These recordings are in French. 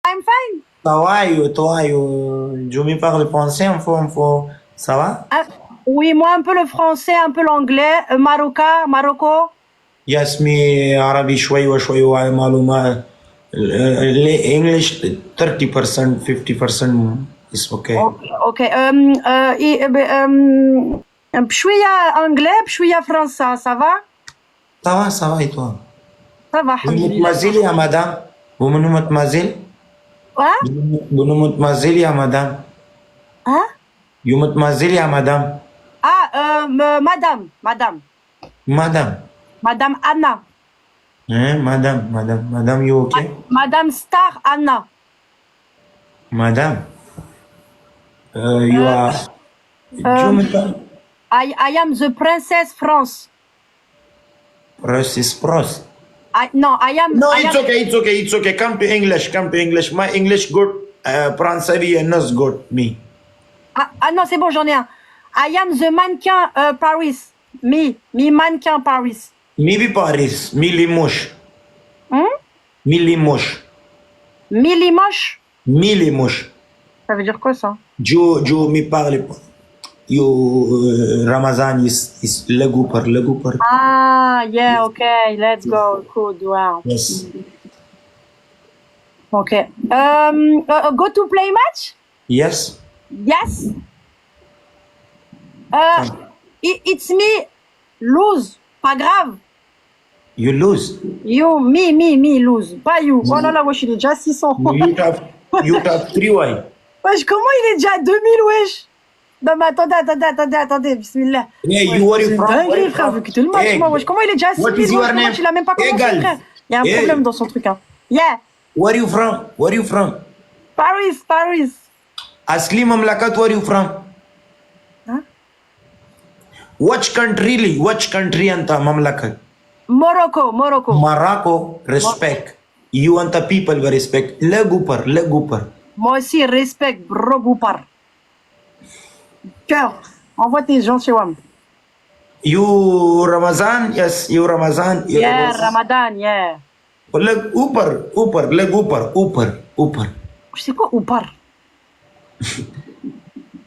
I'm fine. Toi, je me parle français un peu, ça va? Oui, moi un peu le français, un peu l'anglais. Marocain, Marocco. Yes, me عربي شوي وشوي معلومات. English 30%, 50% is okay. Okay. بشوية anglais, بشوية français, ça va? Ça va et toi? Ça va, Vous alhamdoulilah. mademoiselle ya madame? Vous me mademoiselle? Hein? Vous me mademoiselle ya madame? Hein? You mademoiselle ya madame? Madame. Madame. Madame Anna. Madame, you okay? Madame Star Anna. Madame. You are... I am the Princess France. Pros. No, I am... No, it's okay. Come to English. My English good. Français not good, me. Non, c'est bon, j'en ai un. I am the mannequin Paris. Me mannequin Paris. Me be Paris. Me Limoges. Me Limoges. Me Limoges. Ça veut dire quoi, ça? Jo me parle pas. You Ramazan is legooper. Ah, yeah, okay. Let's go. Good, wow. Yes. Okay. Go to play match? Yes. Yes. It's me lose. Pas grave. You lose. You, me lose. Pas you. Oh là là, wesh, il est déjà 600. You tap 3 why? Wesh, comment il est déjà à 2000, wesh? Non, mais attendez, bismillah. Hey, you where you from? Dingue, frère, vu que t'es le match, moi, wesh. Comment il est déjà à 6000, wesh, le match, il a même pas commencé, frère. Il y a un problème dans son truc, hein. Yeah. Where you from? Paris. Asli mamlakat, where you from? Huh? Which country anta mamlakat? Morocco. Respect. You want the people with respect. Legooper. Moi aussi, respect, bro, goupar. Cœur. Envoie tes gens chez WAM. You Ramazan? Yes, you Ramazan. Yeah, Ramadan, yeah. Leg Ooper. Je sais quoi, Oupar?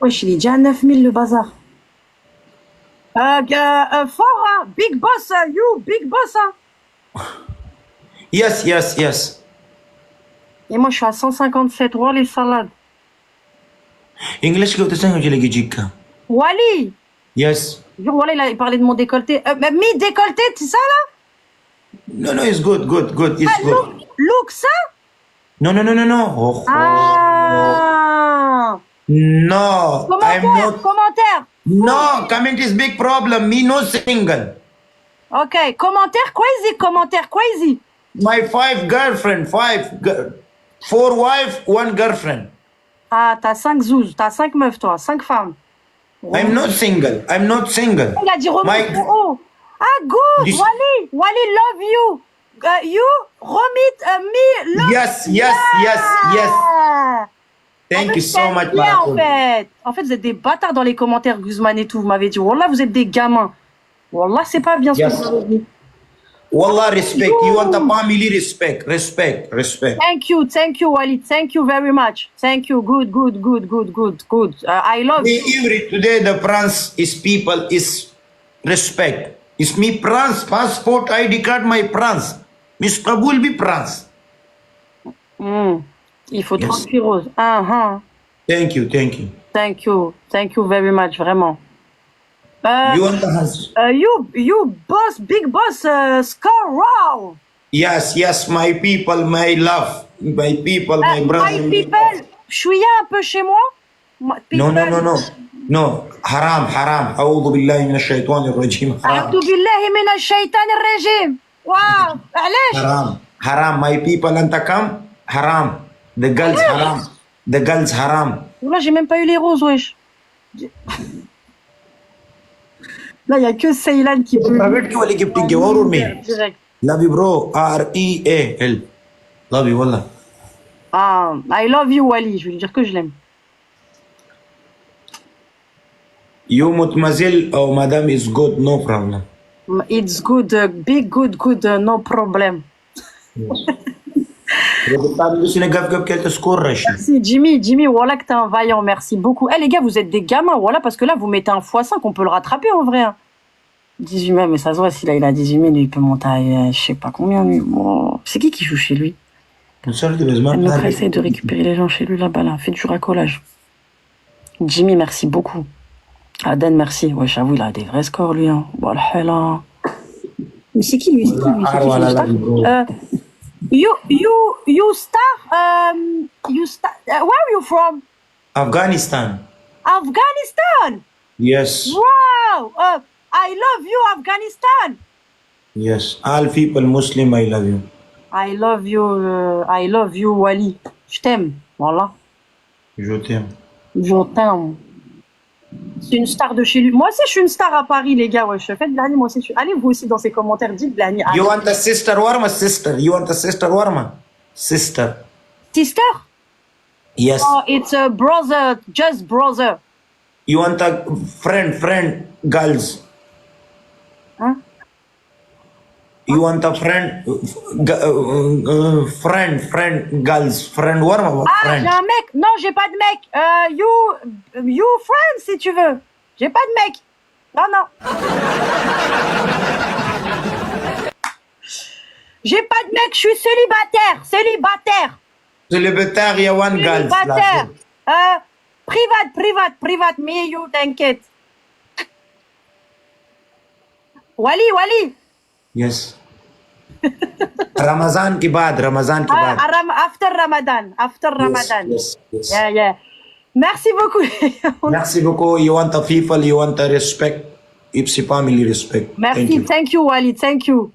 Wesh, il est déjà à 9000 le bazar. Fort, hein? Big boss, big boss, hein? Yes. Et moi, je suis à 157. Oh, les salades. English كيف تسمع جلي جيكا? Wally. Yes. Wally, il parlait de mon décolleté. Mi décolleté, c'est ça, là? No, it's good. It's good. Look, ça? No. Oh. Ah. No, I'm not. Commentaire. No, comment is big problem. Me no single. Ok, commentaire crazy. My 5 girlfriend, 4 wife, 1 girlfriend. Ah, t'as 5 zouzes, t'as 5 meufs, toi, 5 femmes. I'm not single. Il a dit remonte en haut. Ah, good, This... Wally love you. You, Romit, me, love. Yes. Thank you so much, en fait, vous êtes des bâtards dans les commentaires, Guzman et tout. Vous m'avez dit, Wallah, vous êtes des gamins. Wallah, c'est pas bien ce que vous avez dit. Wallah, respect. You want the family respect. Thank you, Wally. Thank you very much. Thank you. Good. I love you. Today, the France is people is respect. It's me France, passport, ID card, my France. Miss Kabul be France. Il faut 38 roses. Thank you. Thank you very much, vraiment. You want the house? You boss, big boss, score raw. Yes, my people, my love. My people, my brother. My people, chouïa un peu chez moi? No. Haram. أعوذ بالله من الشيطان الرجيم. أعوذ بالله من الشيطان الرجيم. واو, علاش? Haram. My people, أنت كم? Haram. The girls haram. Là, j'ai même pas eu les roses, wesh. Là, il n'y a que Ceylan qui peut. Direct. Love you, bro. R-E-A-L. Love you, wallah. I love you, Wally. Je vais lui dire que je l'aime. You, mademoiselle or madame, is good, no problem. It's good, big good, no problem. Merci Jimmy, voilà que t'es un vaillant, merci beaucoup. Eh les gars, vous êtes des gamins, voilà, parce que là, vous mettez un x5, on peut le rattraper en vrai. 18 mai, mais ça se voit, s'il a 18 mai, lui, il peut monter à je sais pas combien, lui. Oh. C'est qui joue chez lui? Elle essaye de récupérer les gens chez lui là-bas, là. Fait du racolage. Jimmy, merci beaucoup. Aden, merci. Ouais, j'avoue, il a des vrais scores, lui. Hein. Voilà, là. Mais c'est qui, lui? C'est qui You star? Where are you from? Afghanistan. Afghanistan? Yes. Wow! I love you, Afghanistan. Yes. All people Muslim, I love you. I love you, Wali. Je t'aime, voilà. Je t'aime. Je t'aime. C'est une star de chez lui. Moi aussi, je suis une star à Paris, les gars. Ouais, je fais de l'année, moi aussi. Allez, vous aussi, dans ces commentaires, dites de l'année. You want a sister warma? Sister. You want a sister warma? Sister. Sister? Yes. Oh, it's a brother, just brother. You want a friend, girls? Huh? You want a friend, girls, friend warma? Ah, Friend. j'ai un mec. Non, j'ai pas de mec. You friend, si tu veux. J'ai pas de mec. Non. J'ai pas de mec, je suis célibataire. Célibataire, you want girls. Célibataire. Private. Me, you, t'inquiète. Wali. Yes. Ramazan के बाद After Ramadan. Yes. Yeah. Merci beaucoup. Merci beaucoup. You want the people, you want the respect. Ipsi family respect. Merci. Thank you, Wali. Thank you.